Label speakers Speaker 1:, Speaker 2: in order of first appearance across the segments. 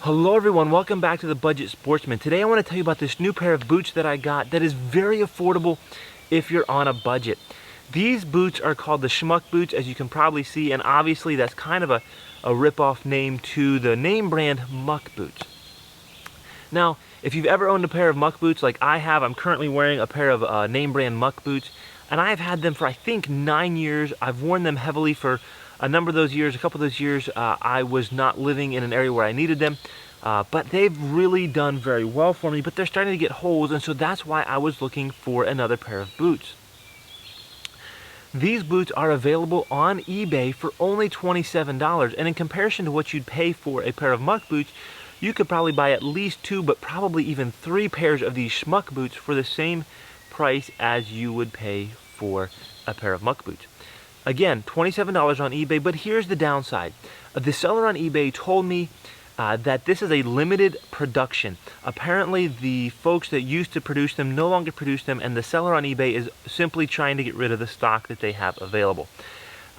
Speaker 1: Hello everyone, welcome back to the Budget Sportsman. Today I want to tell you about this new pair of boots that I got that is very affordable if you're on a budget. These boots are called the Schmuck boots, as you can probably see, and obviously that's kind of a rip-off name to the name brand Muck boots. Now, if you've ever owned a pair of Muck boots like I have, I'm currently wearing a pair of name brand Muck boots, and I've had them for I think 9 years. I've worn them heavily for a number of those years. A couple of those years I was not living in an area where I needed them, but they've really done very well for me, but they're starting to get holes, and so that's why I was looking for another pair of boots. These boots are available on eBay for only $27, and in comparison to what you'd pay for a pair of Muck boots, you could probably buy at least 2, but probably even 3 pairs of these Schmuck boots for the same price as you would pay for a pair of Muck boots. Again, $27 on eBay, but here's the downside. The seller on eBay told me that this is a limited production. Apparently the folks that used to produce them no longer produce them, and the seller on eBay is simply trying to get rid of the stock that they have available.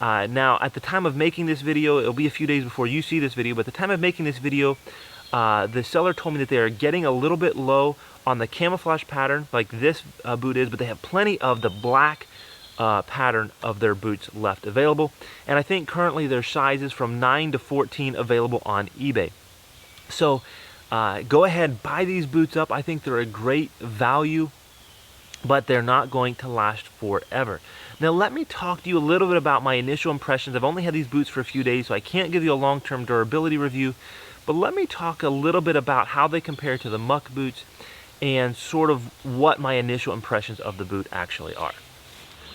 Speaker 1: Now, at the time of making this video, it'll be a few days before you see this video, but at the time of making this video, the seller told me that they are getting a little bit low on the camouflage pattern like this boot is, but they have plenty of the black pattern of their boots left available, and I think currently there's sizes from 9 to 14 available on eBay. So go ahead, buy these boots up. I think they're a great value, but they're not going to last forever. Now let me talk to you a little bit about my initial impressions. I've only had these boots for a few days, so I can't give you a long-term durability review, but let me talk a little bit about how they compare to the Muck boots and sort of what my initial impressions of the boot actually are.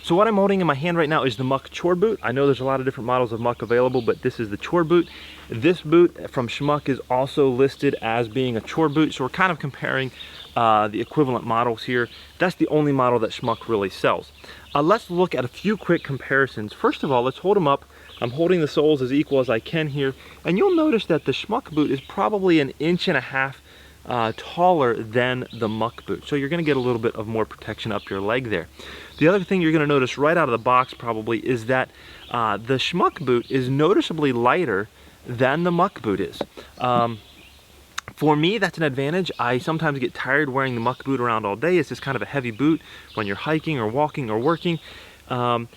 Speaker 1: So what I'm holding in my hand right now is the Muck Chore boot. I know there's a lot of different models of Muck available, but this is the Chore boot. This boot from Schmuck is also listed as being a Chore boot, so we're kind of comparing the equivalent models here. That's the only model that Schmuck really sells. Let's look at a few quick comparisons. First of all, let's hold them up. I'm holding the soles as equal as I can here, and you'll notice that the Schmuck boot is probably 1.5 inches taller than the Muck boot, so you're going to get a little bit of more protection up your leg there. The other thing you're going to notice right out of the box probably is that the Schmuck boot is noticeably lighter than the Muck boot is. For me, that's an advantage. I sometimes get tired wearing the Muck boot around all day. It's just kind of a heavy boot when you're hiking or walking or working. To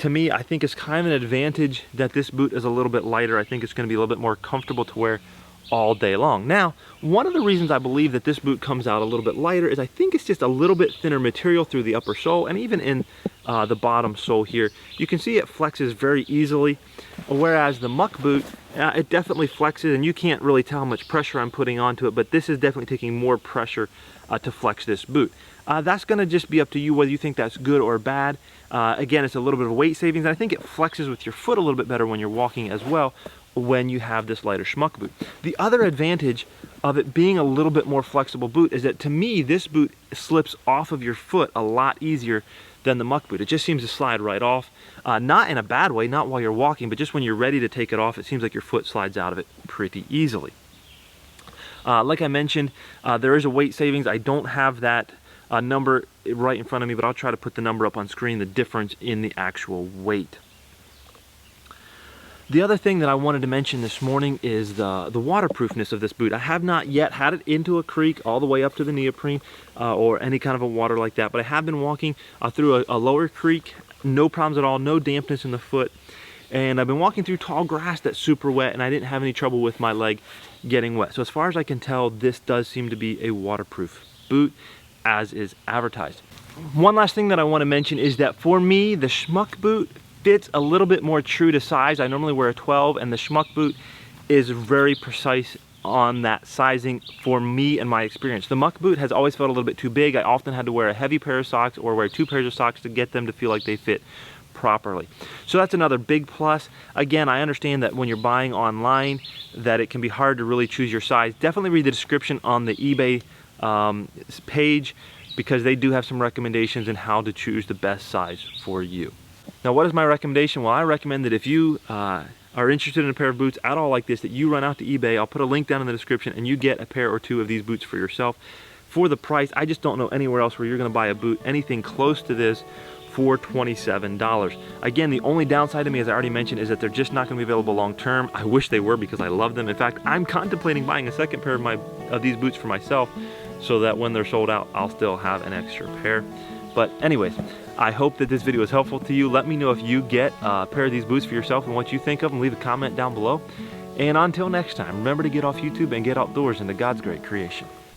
Speaker 1: me, I think it's kind of an advantage that this boot is a little bit lighter. I think it's going to be a little bit more comfortable to wear all day long. Now, one of the reasons I believe that this boot comes out a little bit lighter is I think it's just a little bit thinner material through the upper sole, and even in the bottom sole here. You can see it flexes very easily, whereas the Muck boot, it definitely flexes, and you can't really tell how much pressure I'm putting onto it, but this is definitely taking more pressure to flex this boot. That's going to just be up to you whether you think that's good or bad. Again, it's a little bit of weight savings, and I think it flexes with your foot a little bit better when you're walking as well, when you have this lighter Schmuck boot. The other advantage of it being a little bit more flexible boot is that, to me, this boot slips off of your foot a lot easier than the Muck boot. It just seems to slide right off, not in a bad way, not while you're walking, but just when you're ready to take it off, it seems like your foot slides out of it pretty easily. Like I mentioned, there is a weight savings. I don't have that number right in front of me, but I'll try to put the number up on screen, the difference in the actual weight. The other thing that I wanted to mention this morning is the waterproofness of this boot. I have not yet had it into a creek all the way up to the neoprene or any kind of a water like that, but I have been walking through a lower creek, no problems at all, no dampness in the foot, and I've been walking through tall grass that's super wet, and I didn't have any trouble with my leg getting wet. So as far as I can tell, this does seem to be a waterproof boot, as is advertised. One last thing that I want to mention is that for me, the Schmuck boot fits a little bit more true to size. I normally wear a 12, and the Schmuck boot is very precise on that sizing for me and my experience. The Muck boot has always felt a little bit too big. I often had to wear a heavy pair of socks or wear 2 pairs of socks to get them to feel like they fit properly. So that's another big plus. Again, I understand that when you're buying online that it can be hard to really choose your size. Definitely read the description on the eBay page, because they do have some recommendations on how to choose the best size for you. Now, what is my recommendation? Well, I recommend that if you are interested in a pair of boots at all like this, that you run out to eBay. I'll put a link down in the description, and you get a pair or 2 of these boots for yourself. For the price, I just don't know anywhere else where you're going to buy a boot anything close to this for $27. Again, the only downside to me, as I already mentioned, is that they're just not going to be available long term. I wish they were because I love them. In fact, I'm contemplating buying a second pair of these boots for myself so that when they're sold out, I'll still have an extra pair. But anyways, I hope that this video is helpful to you. Let me know if you get a pair of these boots for yourself and what you think of them. Leave a comment down below. And until next time, remember to get off YouTube and get outdoors into God's great creation.